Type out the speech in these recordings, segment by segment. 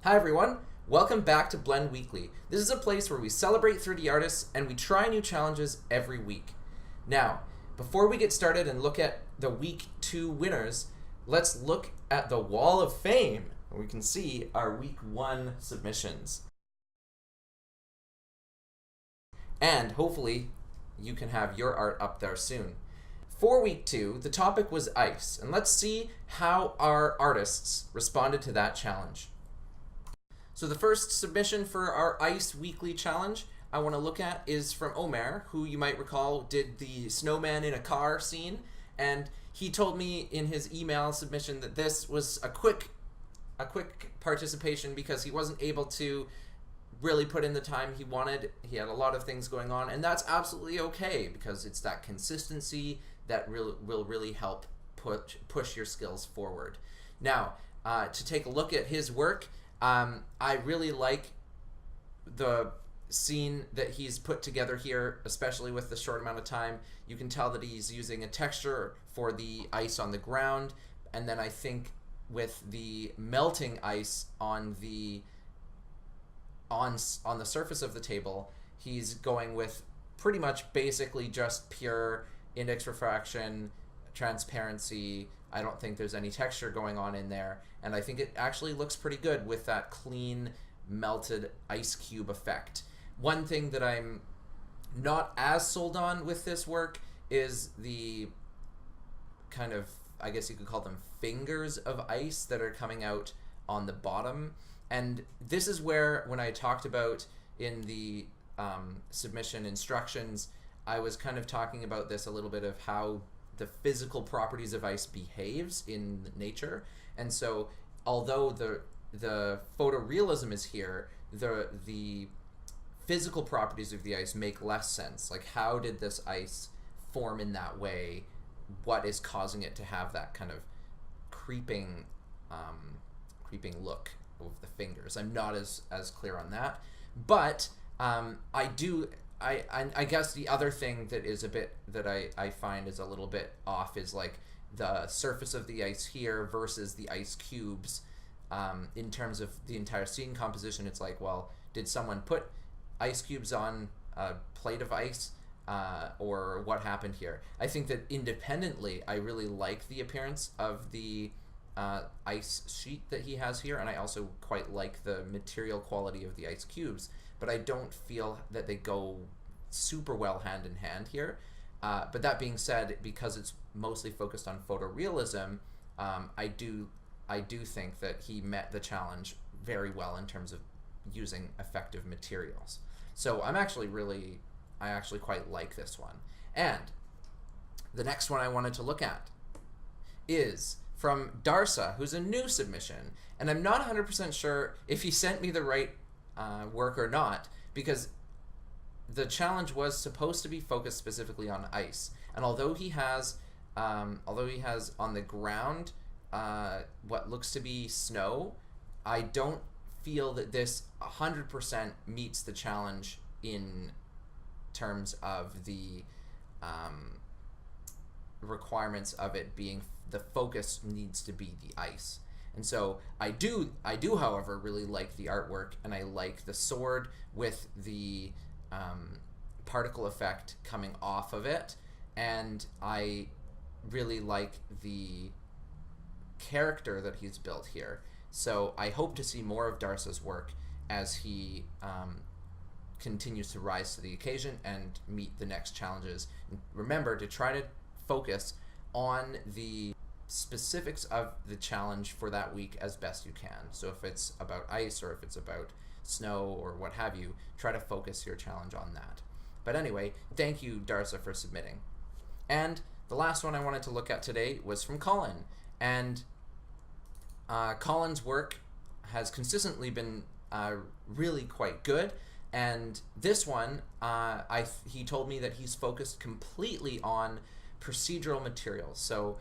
Hi everyone, welcome back to Blend Weekly. This is a place where we celebrate 3D artists and we try new challenges every week. Now, before we get started and look at the week 2 winners, let's look at the Wall of Fame. We can see our week 1 submissions. And hopefully you can have your art up there soon. For week 2, the topic was ice, and let's see how our artists responded to that challenge. So the first submission for our Ice Weekly Challenge I want to look at is from Omer, who you might recall did the Snowman in a car scene, and he told me in his email submission that this was a quick participation because he wasn't able to really put in the time he wanted. He had a lot of things going on, and that's absolutely okay because it's that consistency that will really help push your skills forward. Now, to take a look at his work, I really like the scene that he's put together here, especially with the short amount of time. You can tell that he's using a texture for the ice on the ground, and then I think with the melting ice on the surface of the table, he's going with pretty much basically just pure index refraction, transparency. I don't think there's any texture going on in there, and I think it actually looks pretty good with that clean melted ice cube effect. One thing that I'm not as sold on with this work is the kind of, I guess you could call them fingers of ice that are coming out on the bottom. And this is where, when I talked about in the submission instructions, I was kind of talking about this a little bit of how the physical properties of ice behaves in nature. And so although the photorealism is here, the physical properties of the ice make less sense. Like, how did this ice form in that way? What is causing it to have that kind of creeping look of the fingers? I'm not as clear on that, but I guess the other thing that is a bit that I find is a little bit off is like the surface of the ice here versus the ice cubes. In terms of the entire scene composition, it's like, well, did someone put ice cubes on a plate of ice, or what happened here? I think that independently, I really like the appearance of the ice sheet that he has here, and I also quite like the material quality of the ice cubes, but I don't feel that they go super well hand in hand here. But that being said, because it's mostly focused on photorealism, I do think that he met the challenge very well in terms of using effective materials. So I actually quite like this one. And the next one I wanted to look at is from Darsa, who's a new submission, and I'm not 100% sure if he sent me the right work or not, because the challenge was supposed to be focused specifically on ice, and although he has on the ground what looks to be snow, I don't feel that this 100% meets the challenge in terms of the requirements of it being the focus needs to be the ice. And so I do however really like the artwork, and I like the sword with the particle effect coming off of it, and I really like the character that he's built here. So I hope to see more of Darsa's work as he continues to rise to the occasion and meet the next challenges. And remember to try to focus on the specifics of the challenge for that week as best you can. So if it's about ice or if it's about snow or what have you, try to focus your challenge on that. But anyway, thank you, Darsa, for submitting. And the last one I wanted to look at today was from Colin. And Colin's work has consistently been really quite good. And this one, he told me that he's focused completely on procedural materials. So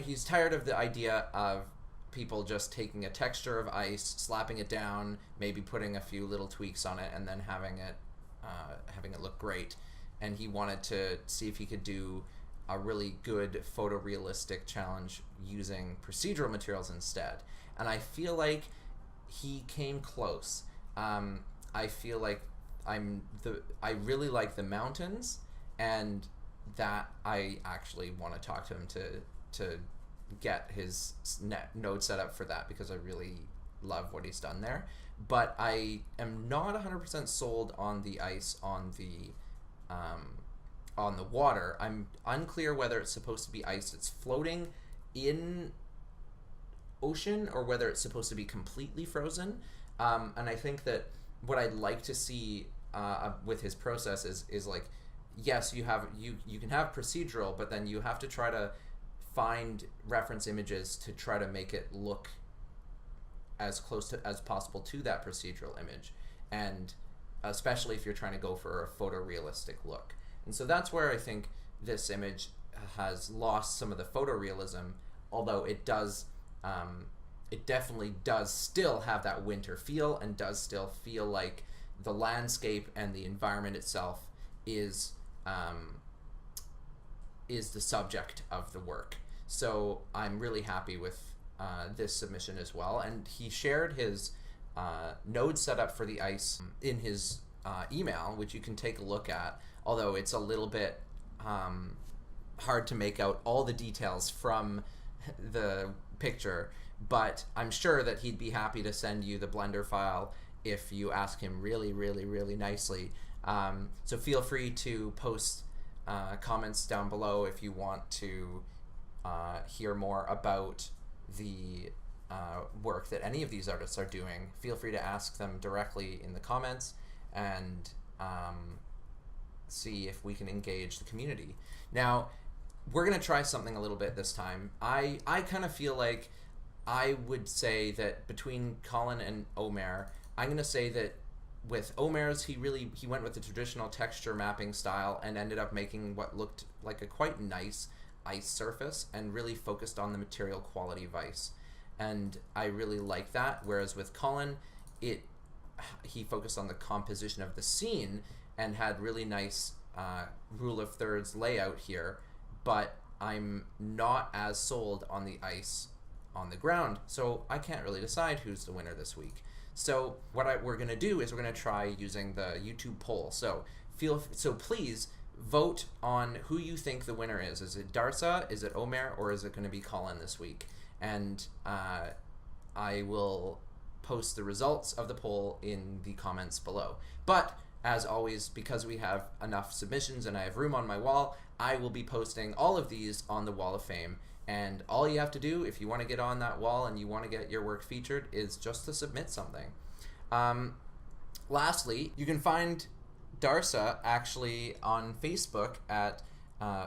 he's tired of the idea of people just taking a texture of ice, slapping it down, maybe putting a few little tweaks on it, and then having it look great. And he wanted to see if he could do a really good photorealistic challenge using procedural materials instead. And I feel like he came close. I feel like I really like the mountains, and that I actually want to talk to him to get his node set up for that, because I really love what he's done there. But I am not 100% sold on the ice on the water. I'm unclear whether it's supposed to be ice that's floating in ocean or whether it's supposed to be completely frozen. And I think that what I'd like to see with his process is like, yes, you can have procedural, but then you have to try to find reference images to try to make it look as close to as possible to that procedural image, and especially if you're trying to go for a photorealistic look. And so that's where I think this image has lost some of the photorealism, although it does it definitely does still have that winter feel, and does still feel like the landscape and the environment itself is the subject of the work. So I'm really happy with this submission as well. And he shared his node setup for the ice in his email, which you can take a look at, although it's a little bit hard to make out all the details from the picture. But I'm sure that he'd be happy to send you the Blender file if you ask him really, really, really nicely. So feel free to post comments down below if you want to hear more about the work that any of these artists are doing. Feel free to ask them directly in the comments, and see if we can engage the community. Now, we're going to try something a little bit this time. I kind of feel like I would say that between Colin and Omer, I'm going to say that with Omer's, he went with the traditional texture mapping style and ended up making what looked like a quite nice ice surface, and really focused on the material quality of ice. And I really like that. Whereas with Colin, he focused on the composition of the scene and had really nice rule of thirds layout here, but I'm not as sold on the ice on the ground, so I can't really decide who's the winner this week. So what we're going to do is we're going to try using the YouTube poll. So please vote on who you think the winner is. Is it Darsa, is it Omer, or is it going to be Colin this week? And I will post the results of the poll in the comments below. But as always, because we have enough submissions and I have room on my wall, I will be posting all of these on the Wall of Fame. And all you have to do, if you want to get on that wall and you want to get your work featured, is just to submit something. Lastly, you can find Darsa actually on Facebook at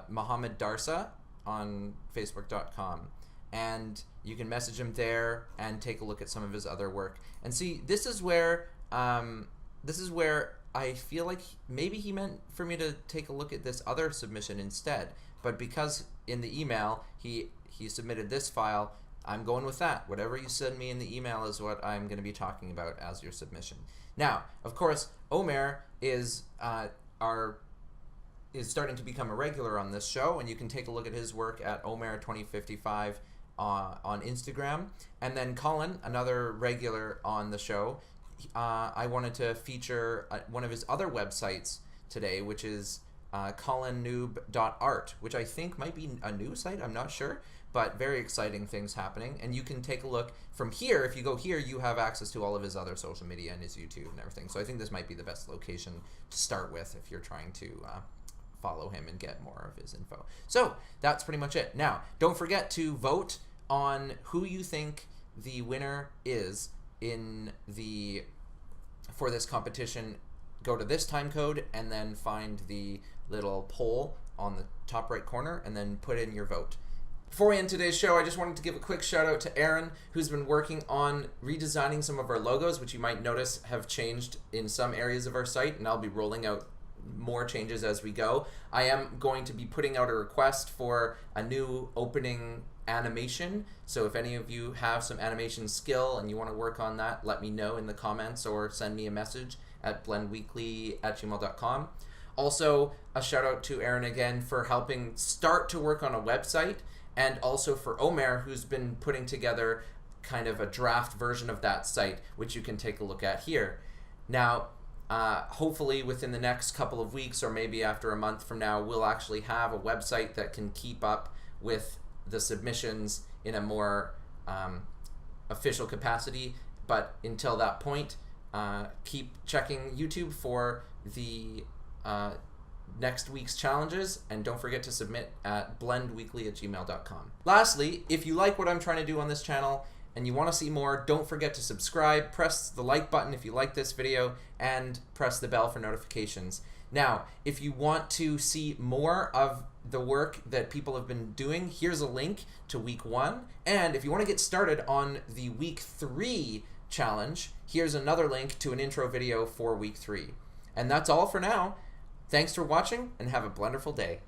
Mohammed Darsa on Facebook.com. And you can message him there and take a look at some of his other work. And see, this is where I feel like maybe he meant for me to take a look at this other submission instead. But because in the email he submitted this file, I'm going with that. Whatever you send me in the email is what I'm going to be talking about as your submission. Now, of course, Omer is starting to become a regular on this show, and you can take a look at his work at Omer2055 on Instagram. And then Colin, another regular on the show, I wanted to feature one of his other websites today, which is ColinNoob.art, which I think might be a new site, I'm not sure, but very exciting things happening. And you can take a look from here. If you go here, you have access to all of his other social media and his YouTube and everything. So I think this might be the best location to start with if you're trying to follow him and get more of his info. So that's pretty much it. Now, don't forget to vote on who you think the winner is for this competition. Go to this time code and then find the little poll on the top right corner and then put in your vote. Before we end today's show, I just wanted to give a quick shout out to Aaron, who's been working on redesigning some of our logos, which you might notice have changed in some areas of our site, and I'll be rolling out more changes as we go. I am going to be putting out a request for a new opening animation, so if any of you have some animation skill and you want to work on that, let me know in the comments or send me a message at blendweekly@gmail.com. Also, a shout out to Aaron again for helping start to work on a website, and also for Omer, who's been putting together kind of a draft version of that site, which you can take a look at here. Now, hopefully within the next couple of weeks, or maybe after a month from now, we'll actually have a website that can keep up with the submissions in a more official capacity. But until that point, keep checking YouTube for the next week's challenges, and don't forget to submit at blendweekly@gmail.com. Lastly, if you like what I'm trying to do on this channel and you want to see more, don't forget to subscribe, press the like button if you like this video, and press the bell for notifications. Now, if you want to see more of the work that people have been doing, here's a link to week 1. And if you want to get started on the week 3 challenge, here's another link to an intro video for week 3. And that's all for now. Thanks for watching, and have a blenderful day.